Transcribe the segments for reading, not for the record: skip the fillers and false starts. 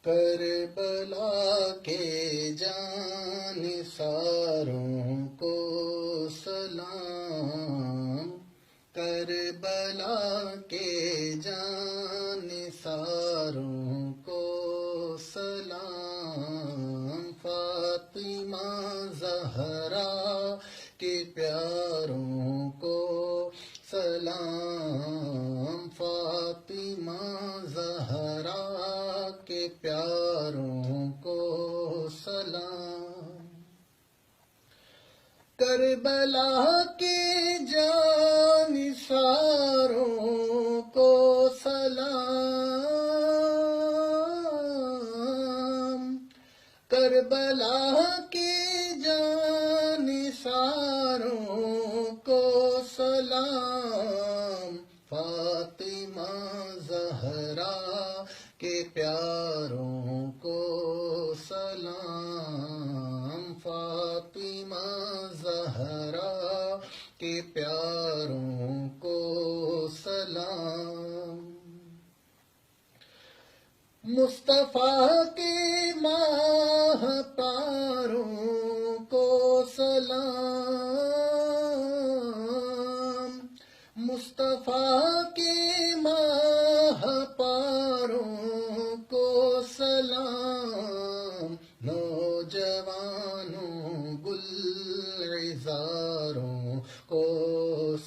کربلا کے جانثاروں کو سلام، کربلا کے جانثاروں کو سلام، فاطمہ زہرا کے پیاروں کو سلام، فاطمہ زہرا کے پیاروں کو سلام، کربلا کے جانثاروں کو سلام، کربلا کے جانثاروں کو سلام، فاطمہ زہرا کے پیاروں کو سلام، فاطمہ زہرا کے پیاروں کو سلام، مصطفیٰ کے ماہ پاروں کو سلام، مصطفیٰ کے ماہ پاروں کو سلام، نوجوانوں گلعذاروں کو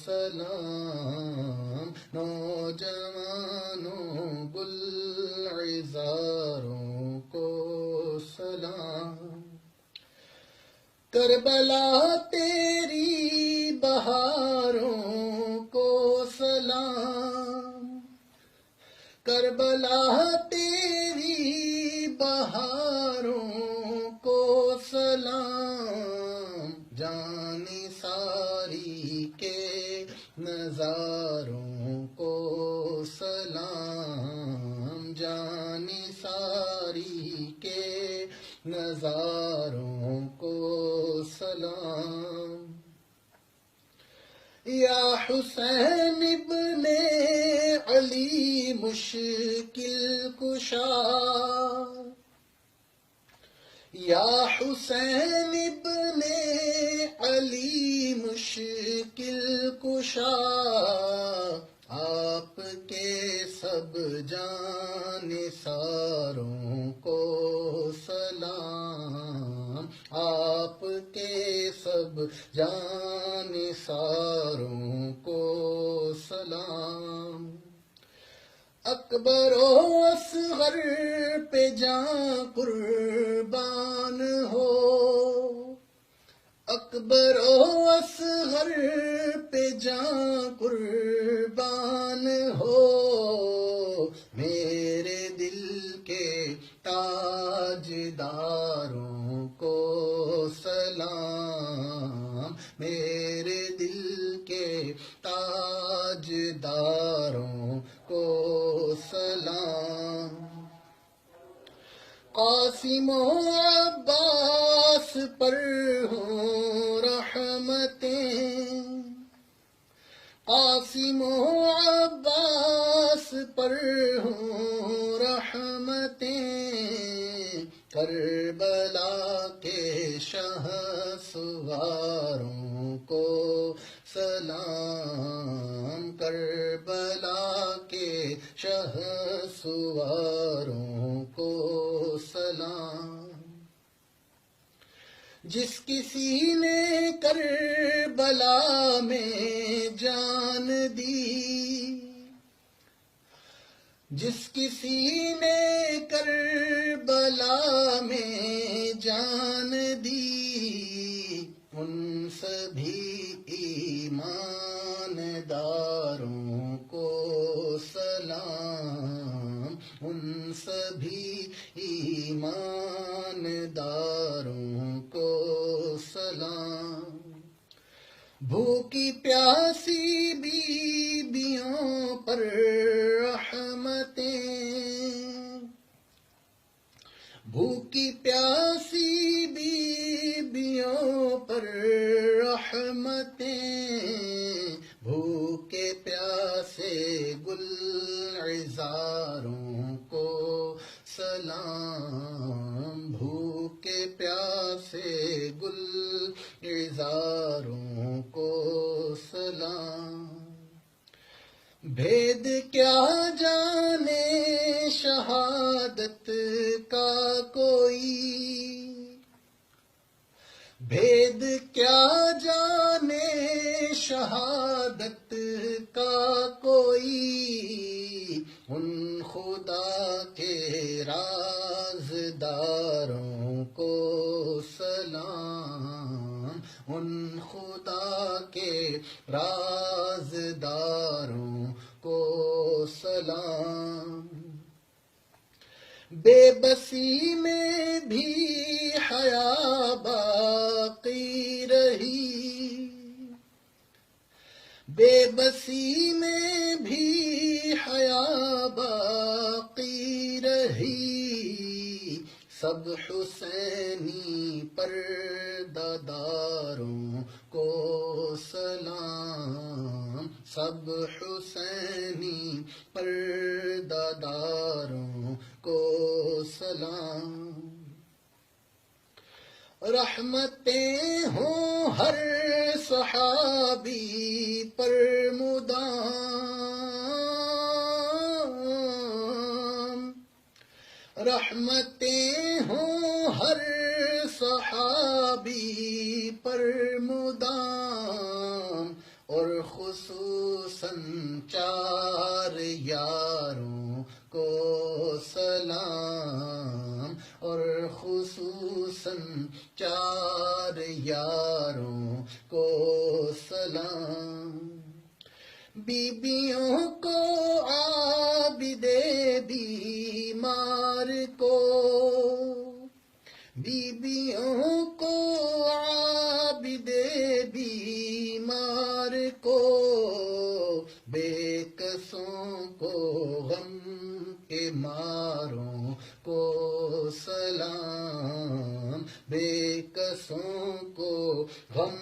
سلام، نوجوانوں گلعذاروں کو سلام، کربلا تیری بہاروں کو سلام، کربلا تیری بہاروں کو سلام، جانثاری کے نظاروں کو سلام، جانثاری کے نظاروں کو سلام، یا حسین ابن علی مشکل کشا، یا حسین ابن علی مشکل کشا، آپ کے سب جانثاروں کو سلام، آپ کے سب جانثاروں کو سلام، اکبر و اصغر پہ جاں قربان ہو، اکبر و اصغر پہ جاں قربان ہو، میرے دل کے تاجداروں کو سلام، میرے دل کے تاجداروں کو سلام، قاسم و عباس پر ہوں رحمتیں، قاسم و عباس پر ہوں رحمتیں، کربلا کے شہسواروں کو سلام، کربلا کے شہسواروں کو سلام، جس کسی نے کربلا میں جان دی، جس کسی نے کربلا میں جان دی، ان سبھی ایمانداروں کو سلام، ان سبھی ایمانداروں کو سلام، بھوکی پیاسی بیویوں پر رحمتیں، بھوکی پیاسی بیویوں پر رحمتیں، بھوکے پیاسے گلعذاروں کو سلام، بھید کیا جانے شہادت کا کوئی، بھید کیا جانے شہادت کا کوئی، ان خدا کے رازداروں کو سلام، ان خدا کے رازداروں کو سلام۔ بے بسی میں بھی حیا باقی رہی، بے بسی میں بھی حیا باقی رہی، سب حسینی پردہ-داروں کو سلام، سب حسینی پردہ-داروں کو سلام۔ رحمتیں ہوں ہر صحابی پر مدام، رحمتیں ہوں ہر صحابی پر مدام، اور خصوصاً 4 یاروں کو سلام، اور خصوصاً 4 یاروں کو سلام۔ بیویوں کو عابد بیمار کو، بیویوں کو عابد بیمار کو، بے کسوں کو غم کے ماروں کو سلام، بے کسوں کو غم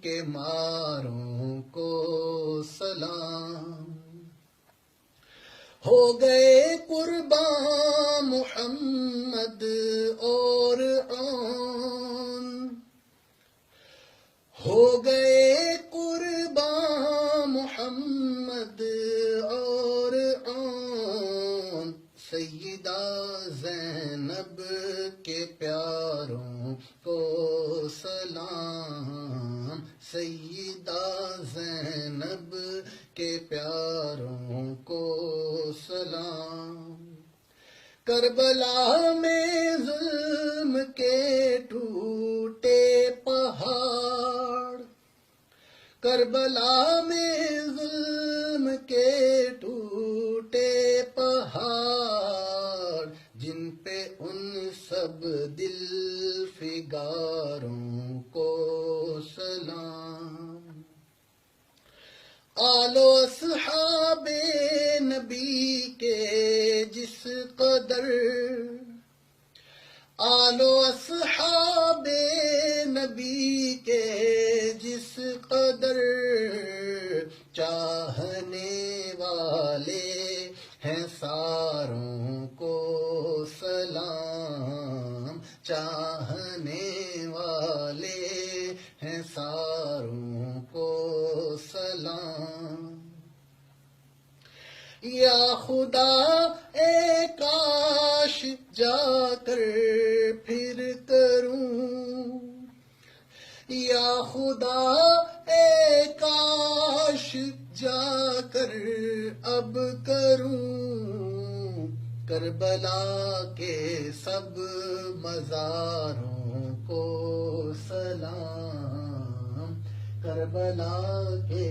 کے ماروں کو سلام۔ ہو گئے قرباں محمد اور آن، ہو گئے قرباں محمد اور آن، سیدہ زینب کے پیاروں کو سلام، سیدہ زینب کے پیاروں کو سلام۔ کربلا میں ظلم کے ٹوٹے پہاڑ، کربلا میں ظلم کے ٹوٹے پہاڑ، جن پہ ان سب دل فگاروں کو سلام۔ آل و اصحاب نبی کے جس قدر، آل و اصحاب نبی کے جس قدر، چاہنے والے ہیں ساروں کو سلام، چاہنے والے ہیں ساروں کو سلام۔ یا خدا اے کاش جا کر پھر کروں، یا خدا اے کاش جا کر اب کروں، کربلا کے سب مزاروں کو سلام، کربلا کے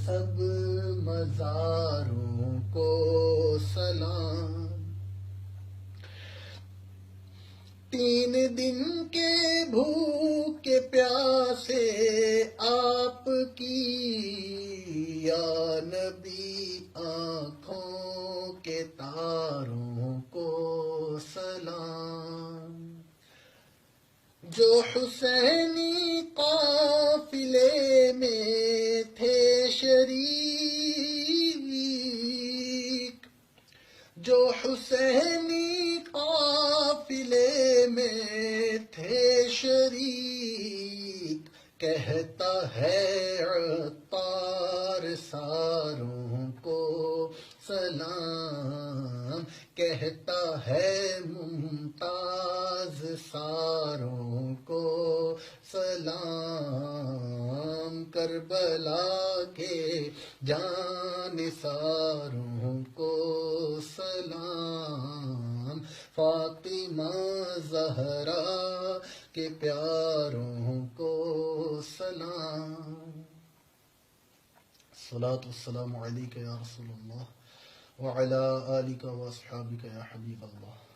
سب مزاروں کو سلام۔ 3 دن کے بھوکے پیاسے آپ کی، یا نبی آنکھوں کے تاروں کو سلام۔ جو حسینی قافلے میں تھے شریک، جو حسینی قافلے میں تھے شریک، کہتا ہے عطار ساروں کو سلام کہتا ہے ممتاز ساروں کو سلام کربلا کے جان ساروں کو سلام فاطمہ زہرا کے پیاروں کو سلام الصلاة والسلام علیک یا رسول اللہ وعلی آلک واصحابک یا حبیب اللہ.